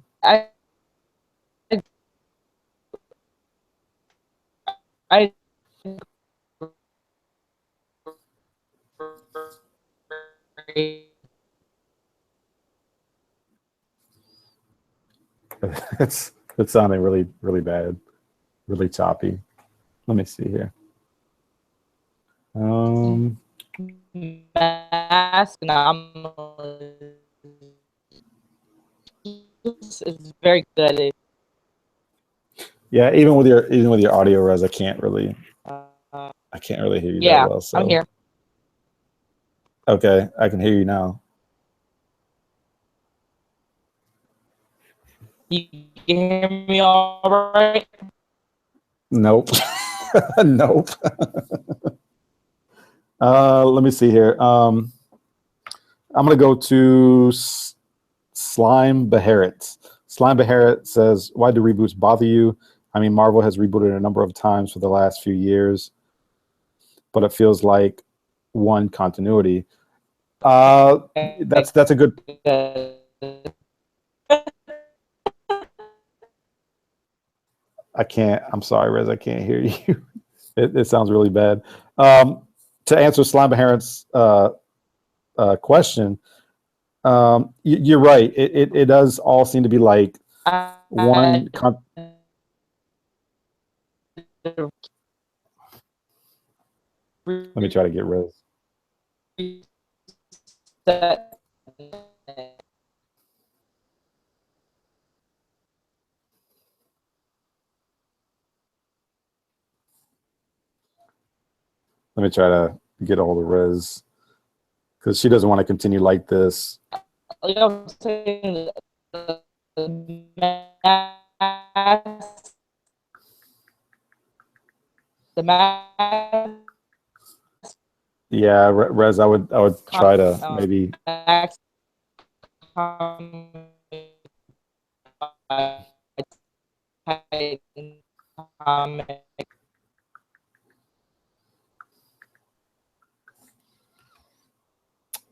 It's sounding really, really bad, really choppy. Let me see here. Mask is very good. Yeah, even with your audio, Rez, I can't really hear you that well. So. I'm here. Okay, I can hear you now. You can hear me all right? Nope. Nope. Let me see here. I'm going to go to Slime Beharit. Slime Beharit says, why do reboots bother you? I mean, Marvel has rebooted a number of times for the last few years, but it feels like one continuity. That's a good... I'm sorry, Rez, I can't hear you. It sounds really bad. To answer Slime Beharit's question, you're right. It does all seem to be like one... Let me try to get Rez. Let me try to get a hold of Rez because she doesn't want to continue like this. The mask. Yeah, Rez, I would try to maybe.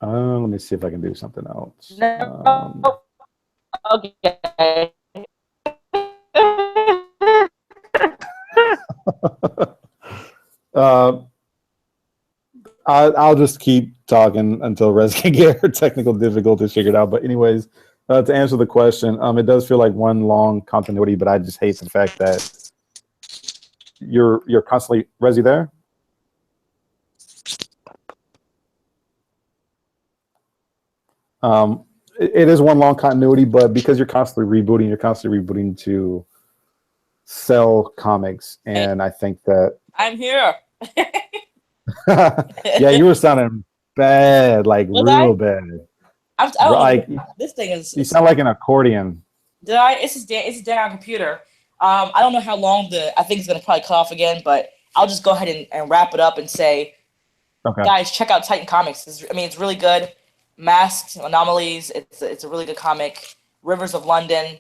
Let me see if I can do something else. Okay. I'll just keep talking until Rez can get her technical difficulties figured out. But anyways, to answer the question, it does feel like one long continuity, but I just hate the fact that you're constantly Rez, you there? It is one long continuity, but because you're constantly rebooting to sell comics, and I think that I'm here. yeah, you were sounding bad, like real bad. Like this thing is. You sound like an accordion. Did I? It's a damn computer. I don't know how long I think it's gonna probably cut off again, but I'll just go ahead and wrap it up and say, okay, guys, check out Titan Comics. It's really good. Masks, Anomalies. It's a really good comic. Rivers of London.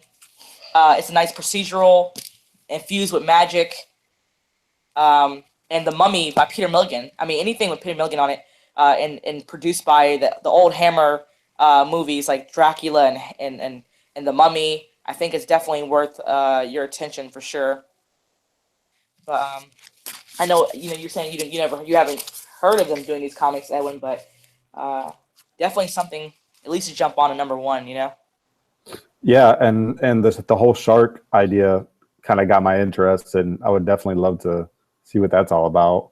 It's a nice procedural infused with magic. And The Mummy by Peter Milligan. Anything with Peter Milligan on it, and produced by the old Hammer movies like Dracula and The Mummy. I think it's definitely worth your attention for sure. But I know you're saying you haven't heard of them doing these comics, Edwin, but definitely something at least to jump on to number one. Yeah, and the whole shark idea kind of got my interest, and I would definitely love to see what that's all about.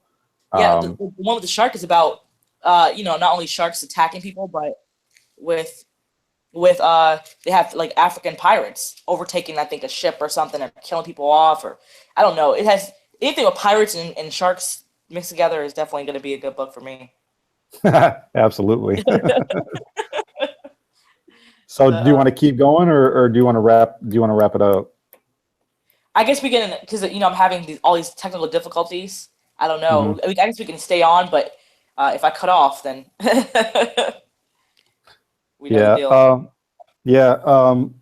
Yeah, the one with the shark is about not only sharks attacking people, but with they have like African pirates overtaking, I think, a ship or something and killing people off, or I don't know. It has anything with pirates and sharks mixed together is definitely going to be a good book for me. Absolutely. So do you want to keep going, or do you want to wrap it up? I guess we can, because I'm having all these technical difficulties. I don't know. I guess we can stay on, but if I cut off, then we know the deal.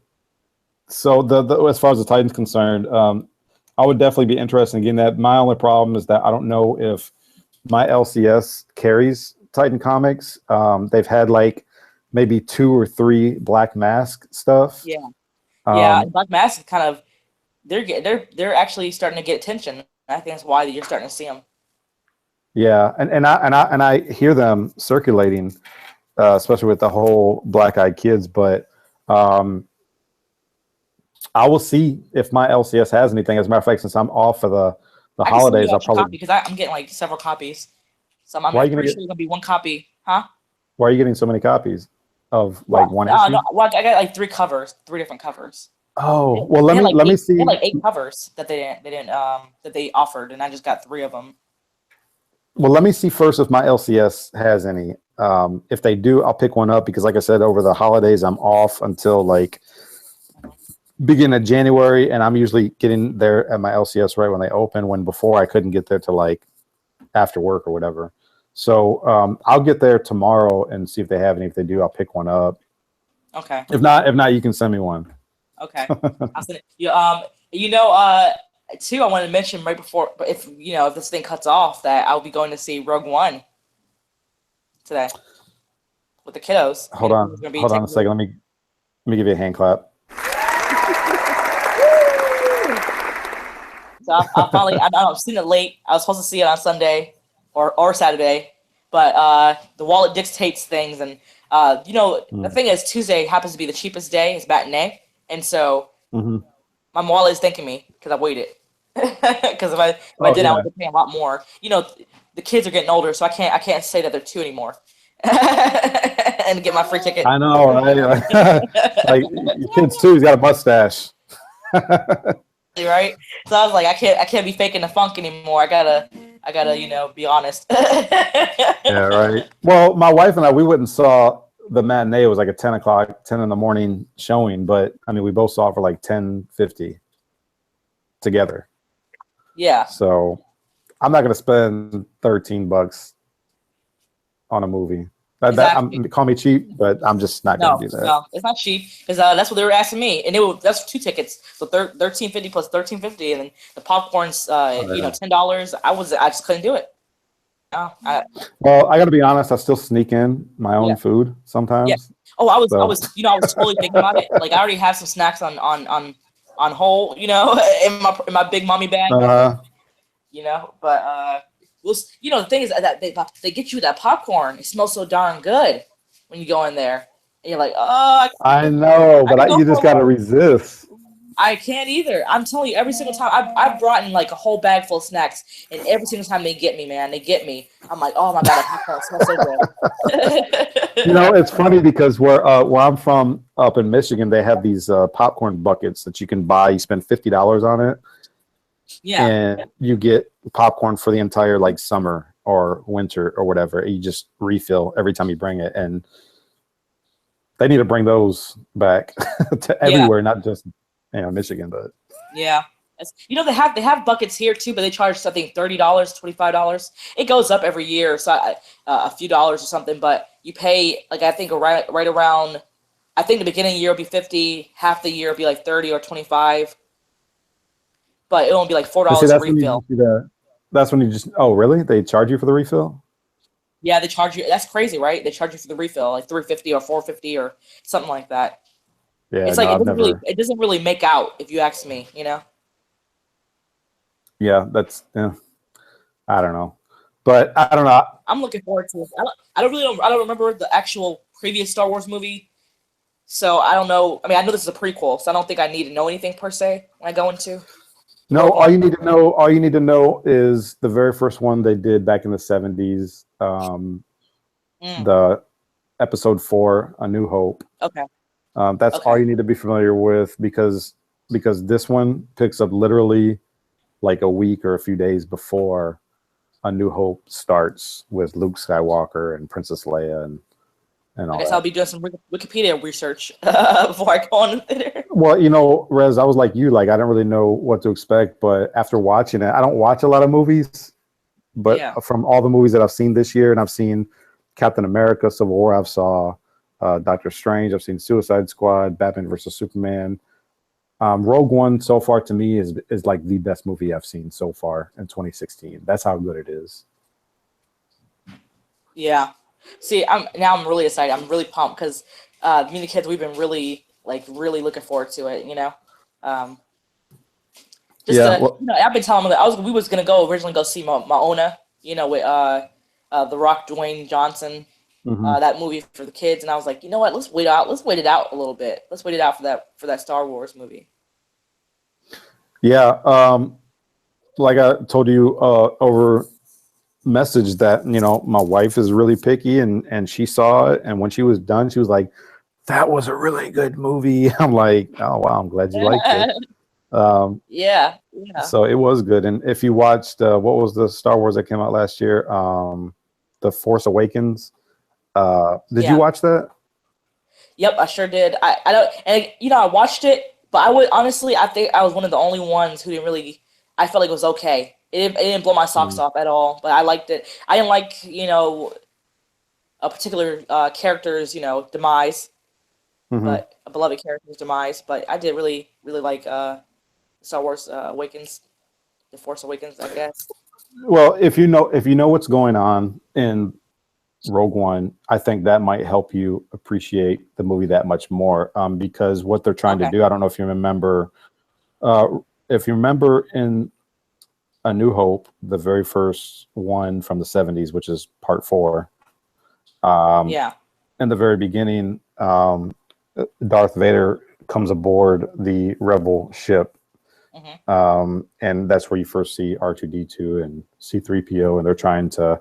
So the as far as the Titan's concerned, I would definitely be interested in getting that. My only problem is that I don't know if my LCS carries Titan Comics. They've had like maybe 2 or 3 Black Mask stuff. Yeah, Black Mask is kind of they're actually starting to get attention. I think that's why you're starting to see them. Yeah, and I hear them circulating, especially with the whole Black Eyed Kids. But I will see if my LCS has anything. As a matter of fact, since I'm off for the holidays, I'll probably because I'm getting like several copies. So I'm pretty sure there's gonna be 1 copy, huh? Why are you getting so many copies of like one issue? No, well, I got like 3 covers, 3 different covers. Oh, well, let me see. They had like 8 covers that they didn't that they offered, and I just got 3 of them. Well, let me see first if my LCS has any. If they do, I'll pick one up because, like I said, over the holidays I'm off until like beginning of January, and I'm usually getting there at my LCS right when they open. When before I couldn't get there till like after work or whatever. So I'll get there tomorrow and see if they have any. If they do, I'll pick one up. Okay. If not, you can send me one. Okay. I'll send it. Too, I wanted to mention right before, but if this thing cuts off, that I'll be going to see Rogue One today with the kiddos. Hold on a second. Let me give you a hand clap. So I finally, I've seen it late. I was supposed to see it on Sunday or Saturday, but the wallet dictates things, and the thing is, Tuesday happens to be the cheapest day. It's matinee, and so my wallet is thanking me because I waited. Because if I did, I would be paying a lot more. The kids are getting older, so I can't say that they're 2 anymore, and get my free ticket. I know, right? Like your kids too. He's got a mustache. Right? So I was like, I can't be faking the funk anymore. I gotta I gotta, be honest. Yeah, right. Well, my wife and I, we went and saw the matinee. It was like a 10 o'clock, 10 in the morning showing, but I mean, we both saw it for like 10.50 together. Yeah. So I'm not going to spend $13 on a movie. Exactly. Call me cheap, but I'm just not going to do that. No, it's not cheap because that's what they were asking me, and that's 2 tickets, so $13.50 plus $13.50, and then the popcorn's $10. I just couldn't do it. No, well, I got to be honest. I still sneak in my own food sometimes. Yeah. Oh, I was totally thinking about it. Like I already have some snacks on hold, in my big mommy bag. But the thing is that they get you that popcorn. It smells so darn good when you go in there, and you're like, oh. I know, but you just got to resist. I can't either. I'm telling you, every single time I've brought in like a whole bag full of snacks, and every single time they get me, man, they get me. I'm like, oh my god, that popcorn smells so good. It's funny because where I'm from, up in Michigan, they have these popcorn buckets that you can buy. You spend $50 on it. Yeah. And you get popcorn for the entire like summer or winter or whatever. You just refill every time you bring it, and they need to bring those back to everywhere, not just Michigan, but yeah. They have buckets here too, but they charge something $30, $25. It goes up every year, so a few dollars or something. But you pay like I think right around. I think the beginning of the year will be $50, half the year will be like $30 or $25. But it won't be like $4 a refill. That's when you just. Oh, really? They charge you for the refill? Yeah, they charge you. That's crazy, right? They charge you for the refill, like $3.50 or $4.50 or something like that. Yeah, it's like it doesn't really make out, if you ask me. Yeah, that's. Yeah, I don't know, but I don't know. I'm looking forward to it. I don't remember the actual previous Star Wars movie, so I don't know. I mean, I know this is a prequel, so I don't think I need to know anything per se when I go into. No, all you need to know is the very first one they did back in the 70s, the episode 4, A New Hope. Okay. That's all you need to be familiar with because this one picks up literally like a week or a few days before A New Hope starts with Luke Skywalker and Princess Leia and all. I guess I'll be doing some Wikipedia research before I go on there. Well, Rez, I was like you, I don't really know what to expect, but after watching it, I don't watch a lot of movies, but from all the movies that I've seen this year, and I've seen Captain America, Civil War, I've saw Doctor Strange, I've seen Suicide Squad, Batman vs. Superman. Rogue One so far to me is like the best movie I've seen so far in 2016. That's how good it is. Yeah. See, I'm really excited. I'm really pumped because me and the kids, we've been really looking forward to it. I've been telling them we was gonna originally go see Maona, with The Rock, Dwayne Johnson, that movie for the kids, and I was like, you know what? Let's wait it out a little bit. Let's wait it out for that Star Wars movie. Yeah, like I told you over message that my wife is really picky and she saw it, and when she was done she was like, that was a really good movie. I'm like, oh wow, I'm glad you liked it. Yeah. So it was good. And if you watched what was the Star Wars that came out last year, The Force Awakens, did you watch that? Yep, I sure did. I don't, and I watched it, but I think I was one of the only ones who didn't really. I felt like it was okay. It didn't blow my socks off at all, but I liked it. I didn't like, a particular character's, demise, but a beloved character's demise. But I did really, really like Star Wars Awakens, The Force Awakens, I guess. Well, if you know what's going on in Rogue One, I think that might help you appreciate the movie that much more, because what they're trying to do, I don't know if you remember, in A New Hope, the very first one from the 70s, which is part 4. In the very beginning, Darth Vader comes aboard the Rebel ship, and that's where you first see R2-D2 and C-3PO, and they're trying to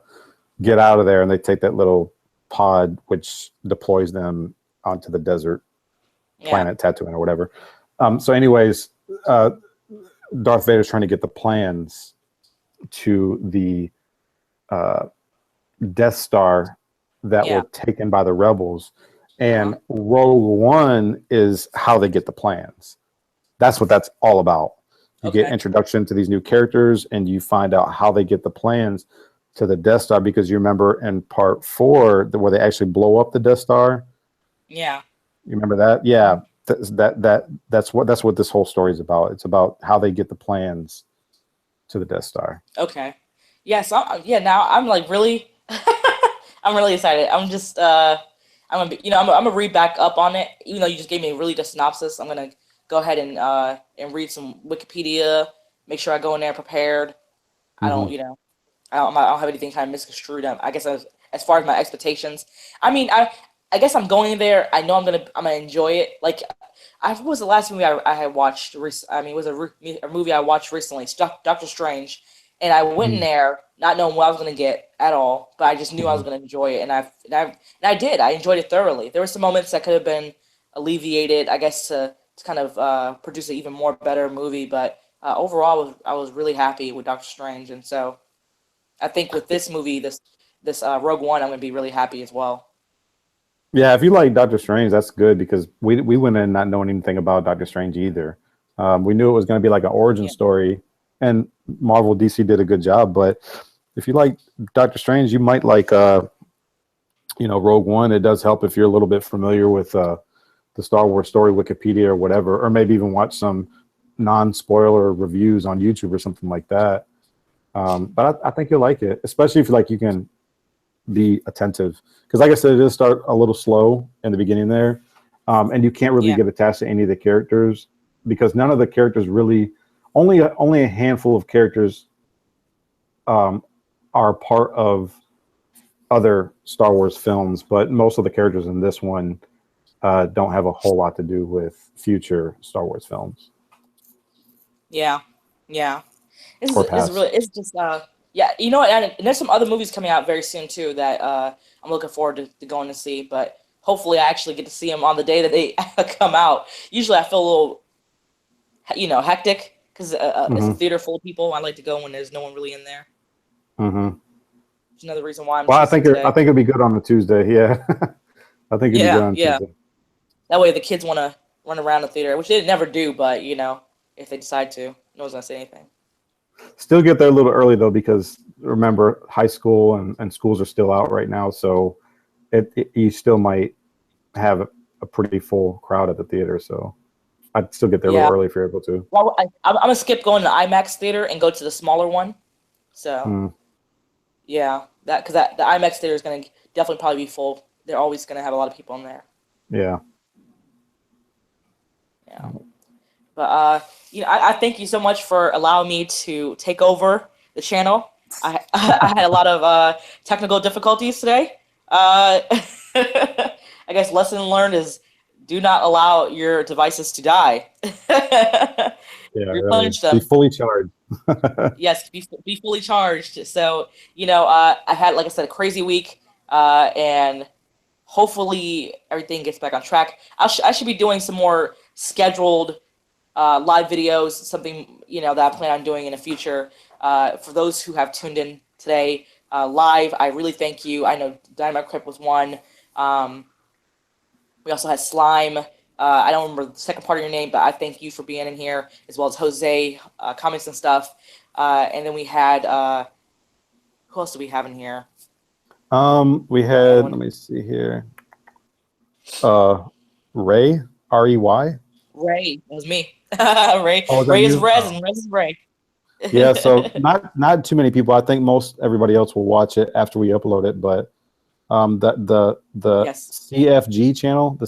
get out of there, and they take that little pod which deploys them onto the desert planet Tatooine or whatever. So anyways, Darth Vader's trying to get the plans to the Death Star that were taken by the rebels, and Rogue One is how they get the plans. That's what that's all about. You get introduction to these new characters, and you find out how they get the plans to the Death Star, because you remember in part 4 where they actually blow up the Death Star. Yeah. You remember that? Yeah. That's what this whole story is about. It's about how they get the plans to the Death Star. Okay. Yeah. So now I'm like really, I'm really excited. I'm just I'm gonna read back up on it. Even though you just gave me a really good synopsis, I'm gonna go ahead and read some Wikipedia. Make sure I go in there prepared. I don't have anything kind of misconstrued. I guess as far as my expectations, I mean, I guess I'm going there. I know I'm gonna enjoy it. Like, what was the last movie I had watched? I mean, it was a movie I watched recently, Doctor Strange, and I went in there not knowing what I was gonna get at all, but I just knew I was gonna enjoy it, and I did. I enjoyed it thoroughly. There were some moments that could have been alleviated, I guess, to kind of produce an even more better movie, but overall, I was really happy with Doctor Strange, and so I think with this movie, this Rogue One, I'm gonna be really happy as well. Yeah, if you like Doctor Strange, that's good, because we went in not knowing anything about Doctor Strange either. We knew it was going to be like an origin story, and Marvel DC did a good job. But if you like Doctor Strange, you might like Rogue One. It does help if you're a little bit familiar with the Star Wars story, Wikipedia or whatever, or maybe even watch some non-spoiler reviews on YouTube or something like that. But I think you'll like it, especially if you can be attentive, because like I said, it does start a little slow in the beginning there, and you can't really get attached to any of the characters, because none of the characters really, only a handful of characters are part of other Star Wars films, but most of the characters in this one don't have a whole lot to do with future Star Wars films. Yeah. It's just yeah, you know what, and there's some other movies coming out very soon too that I'm looking forward to going to see, but hopefully I actually get to see them on the day that they come out. Usually I feel a little, hectic, because it's a theater full of people. I like to go when there's no one really in there. It's another reason why I think it'll be good on the Tuesday. Yeah, I think it'll be good on Tuesday. That way the kids want to run around the theater, which they never do, but if they decide to, no one's gonna say anything. Still get there a little early though, because remember, high school and schools are still out right now, so you still might have a pretty full crowd at the theater. So I'd still get there a little early if you're able to. Well, I'm gonna skip going to IMAX theater and go to the smaller one. So yeah, because the IMAX theater is gonna definitely probably be full. They're always gonna have a lot of people in there. Yeah. But I thank you so much for allowing me to take over the channel. I had a lot of technical difficulties today. I guess lesson learned is do not allow your devices to die. Replenish them. Be fully charged. Yes, be fully charged. So I had, like I said, a crazy week, and hopefully everything gets back on track. I should be doing some more scheduled live videos, something that I plan on doing in the future. For those who have tuned in today live, I really thank you. I know Dynamite Crip was one. We also had Slime. I don't remember the second part of your name, but I thank you for being in here, as well as Jose, Comics and Stuff. And then we had who else do we have in here? We had, let me see here. Ray, R-E-Y. Ray, that was me. Ray. Ray is Rez, and Rez is Ray. Yeah, so not too many people. I think everybody else will watch it after we upload it, but the CFG channel,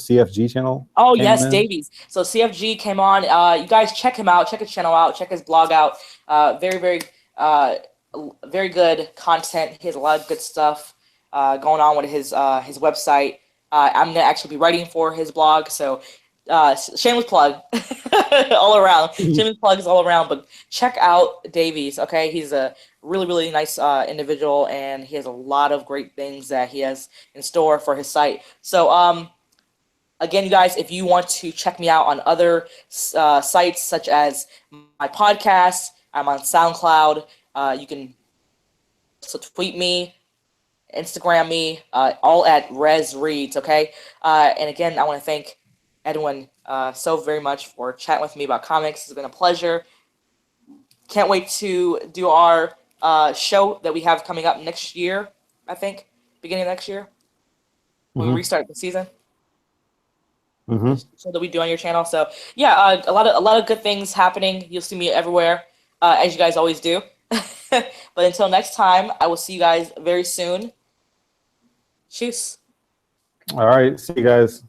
Oh yes, Davies. So CFG came on. You guys check him out. Check his channel out. Check his blog out. Very good content. He has a lot of good stuff going on with his website. I'm gonna actually be writing for his blog, so shameless plug all around. Shameless plug is all around, but check out Davies. Okay, he's a really, really nice individual, and he has a lot of great things that he has in store for his site. So again, you guys, if you want to check me out on other sites such as my podcast, I'm on SoundCloud. You can tweet me, Instagram me, all at Rez Reads, okay? And again, I want to thank Edwin so very much for chatting with me about comics. It's been a pleasure. Can't wait to do our show that we have coming up next year, I think, beginning of next year, when we restart the season. So that we do on your channel. So yeah, a lot of good things happening. You'll see me everywhere, as you guys always do. But until next time, I will see you guys very soon. Cheers. All right. See you guys.